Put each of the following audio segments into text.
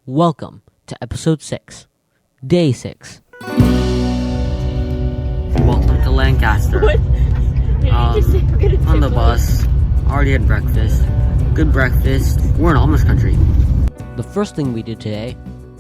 Welcome to Episode 6, Day 6. Welcome to Lancaster. On the bus, already had breakfast. Good breakfast. We're in Amish country. The first thing we did today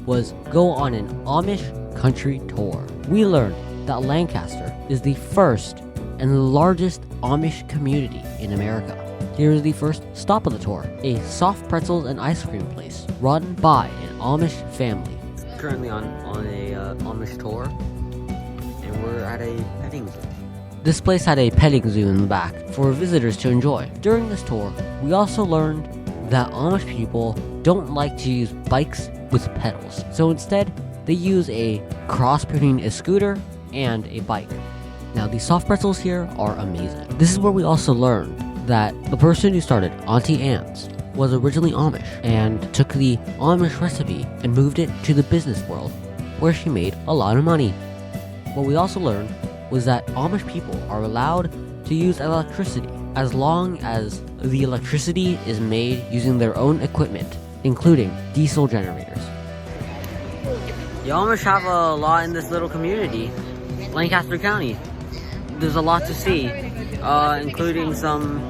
was go on an Amish country tour. We learned that Lancaster is the first and largest Amish community in America. Here is the first stop of the tour, a soft pretzels and ice cream place run by an Amish family. Currently on a Amish tour, and we're at a petting zoo. This place had a petting zoo in the back for visitors to enjoy. During this tour, we also learned that Amish people don't like to use bikes with pedals. So instead, they use a cross between a scooter and a bike. Now, the soft pretzels here are amazing. This is where we also learned that the person who started Auntie Anne's was originally Amish and took the Amish recipe and moved it to the business world, where she made a lot of money. What we also learned was that Amish people are allowed to use electricity as long as the electricity is made using their own equipment, including diesel generators. The Amish have a lot in this little community, Lancaster County. There's a lot to see, including some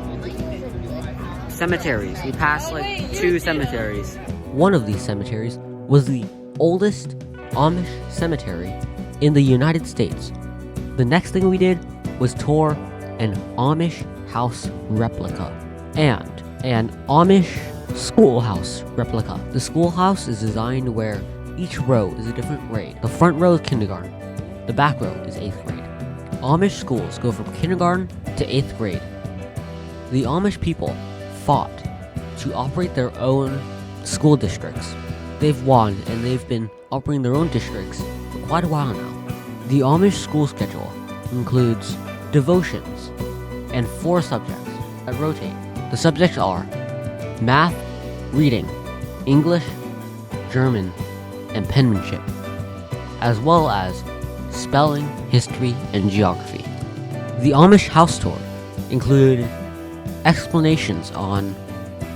cemeteries. We passed like 2 cemeteries. One of these cemeteries was the oldest Amish cemetery in the United States. The next thing we did was tour an Amish house replica and an Amish schoolhouse replica. The schoolhouse is designed where each row is a different grade. The front row is kindergarten. The back row is 8th grade. Amish schools go from kindergarten to 8th grade. The Amish people fought to operate their own school districts. They've won and they've been operating their own districts for quite a while now. The Amish school schedule includes devotions and 4 subjects that rotate. The subjects are math, reading, English, German, and penmanship, as well as spelling, history, and geography. The Amish house tour included explanations on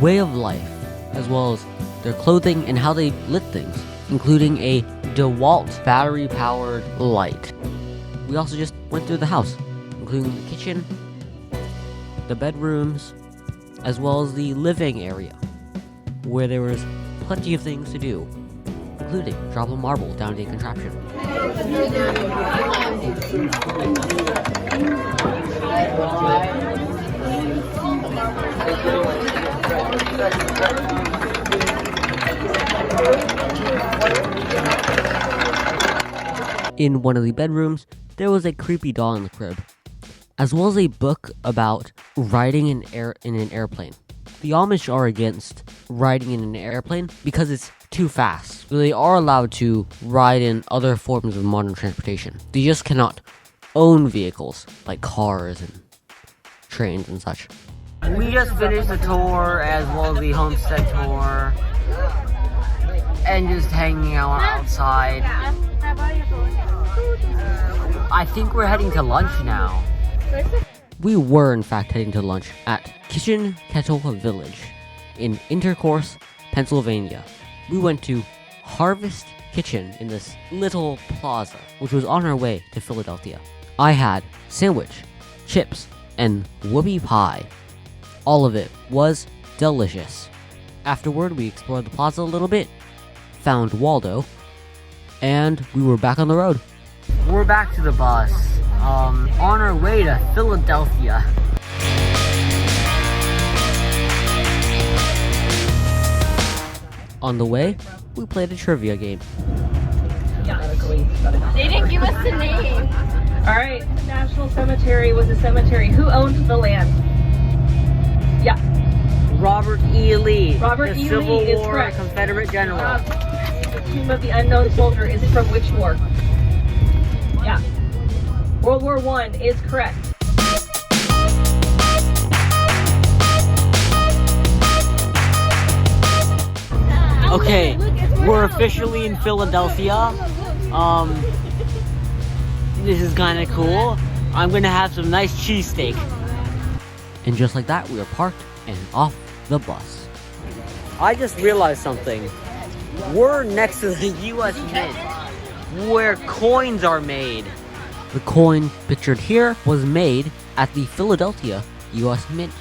way of life, as well as their clothing and how they lit things, including a DeWalt battery-powered light. We also just went through the house, including the kitchen, the bedrooms, as well as the living area, where there was plenty of things to do, including drop a marble down a contraption. In one of the bedrooms, there was a creepy doll in the crib, as well as a book about riding in an airplane. The Amish are against riding in an airplane because it's too fast. So they are allowed to ride in other forms of modern transportation. They just cannot own vehicles like cars and trains and such. We just finished the tour as well as the homestead tour and just hanging out outside. I think we're heading to lunch now. We were in fact heading to lunch at Kitchen Kettle Village in Intercourse, Pennsylvania. We went to Harvest Kitchen in this little plaza, which was on our way to Philadelphia. I had sandwich, chips, and whoopie pie. All of it was delicious. Afterward, we explored the plaza a little bit, found Waldo, and we were back on the road. We're back to the bus, on our way to Philadelphia. On the way, we played a trivia game. They didn't give us the name. Alright, National Cemetery was a cemetery. Who owned the land? Yeah. Robert E. Lee. Robert the E. Civil Lee is War correct. Confederate general. The Tomb of the Unknown Soldier is from which war? Yeah. World War I is correct. Okay, we're officially in Philadelphia. This is kind of cool. I'm gonna have some nice cheesesteak. And just like that, we are parked and off the bus. I just realized something. We're next to the U.S. Mint, where coins are made. The coin pictured here was made at the Philadelphia U.S. Mint.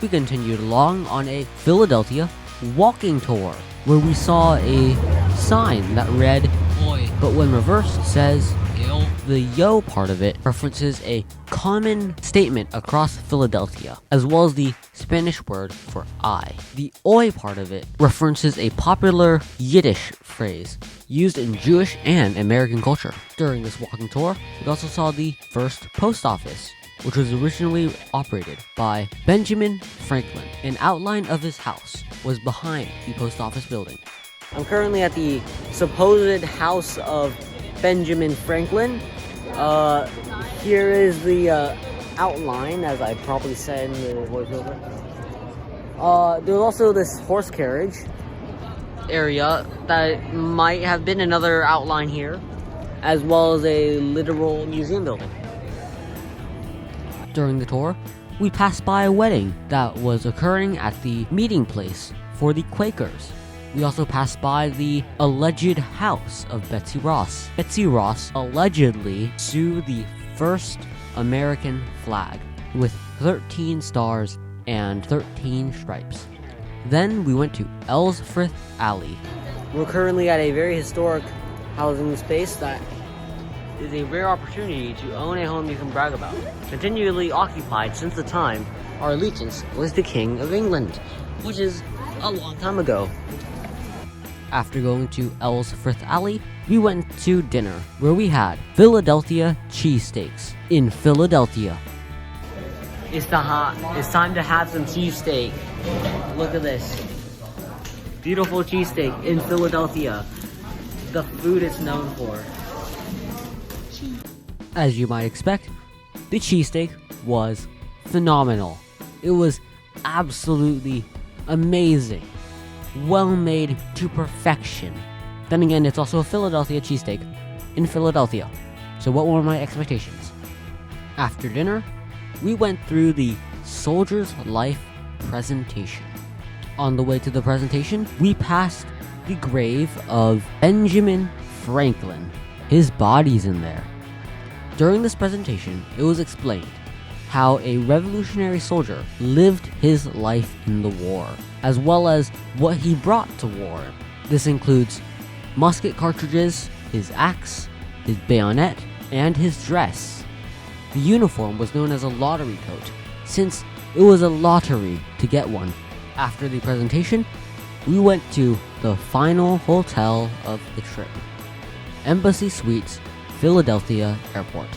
We continued along on a Philadelphia walking tour, where we saw a sign that read "Oi," but when reversed says "Yo." The "yo" part of it references a common statement across Philadelphia, as well as the Spanish word for "I." The "oi" part of it references a popular Yiddish phrase used in Jewish and American culture. During this walking tour, we also saw the first post office, which was originally operated by Benjamin Franklin. An outline of his house was behind the post office building. I'm currently at the supposed house of Benjamin Franklin. Here is the outline, as I probably said in the voiceover. There's also this horse carriage area that might have been another outline here, as well as a literal museum building. During the tour, we passed by a wedding that was occurring at the meeting place for the Quakers. We also passed by the alleged house of Betsy Ross. Betsy Ross allegedly sued the first American flag with 13 stars and 13 stripes. Then we went to Ellsworth Alley. We're currently at a very historic housing space that is a rare opportunity to own a home you can brag about. Continually occupied since the time our allegiance was the King of England, which is a long time ago. After going to Ellsworth Alley, we went to dinner, where we had Philadelphia cheesesteaks in Philadelphia. It's time to have some cheesesteak. Look at this. Beautiful cheesesteak in Philadelphia. The food it's known for. As you might expect, the cheesesteak was phenomenal. It was absolutely amazing. Well made to perfection. Then again, it's also a Philadelphia cheesesteak in Philadelphia. So what were my expectations? After dinner, we went through the Soldier's Life presentation. On the way to the presentation, we passed the grave of Benjamin Franklin. His body's in there. During this presentation, it was explained how a revolutionary soldier lived his life in the war, as well as what he brought to war. This includes musket cartridges, his axe, his bayonet, and his dress. The uniform was known as a lottery coat, since it was a lottery to get one. After the presentation, we went to the final hotel of the trip, Embassy Suites, Philadelphia Airport.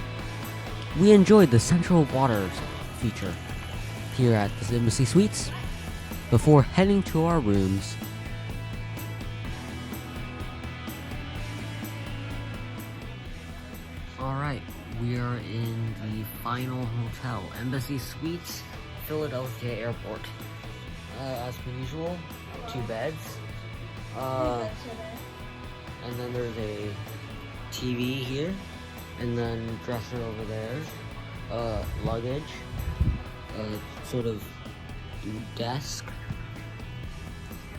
We enjoyed the Central Waters feature here at the Embassy Suites before heading to our rooms. Alright, we are in the final hotel, Embassy Suites, Philadelphia Airport. As per usual, 2 beds. And then there's a TV here, and then dresser over there, luggage, sort of desk,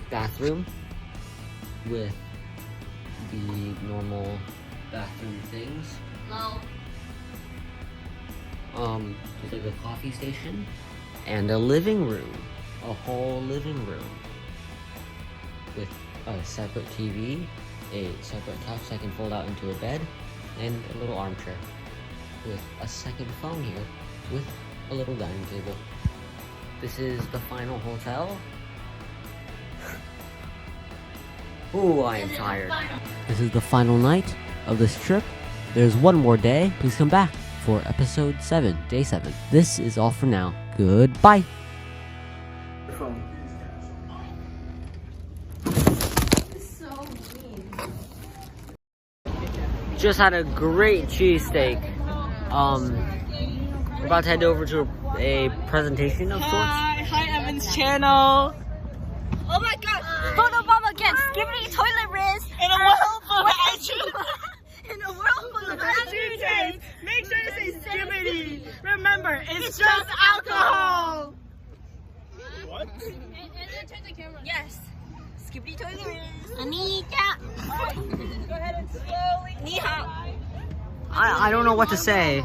bathroom with the normal bathroom things. There's like a coffee station and a living room, a whole living room with a separate TV, a separate couch that can fold out into a bed, and a little armchair with a second phone here with a little dining table. This is the final hotel. Ooh, I am tired. This is the final night of this trip. There's one more day. Please come back for episode 7, day 7. This is all for now. Goodbye. Just had a great cheesesteak. We're about to head over to a presentation of sorts. Hi Evan's channel. Oh my god! Photo bomb again! Skibbity toilet riz! In a world full of ice In a world full of ice. Make sure to say skibbity. Remember, it's just alcohol. What? And turn the camera. Yes. Skippity toilet. Anita. Go ahead and slowly. Ni hao. I don't know what to say.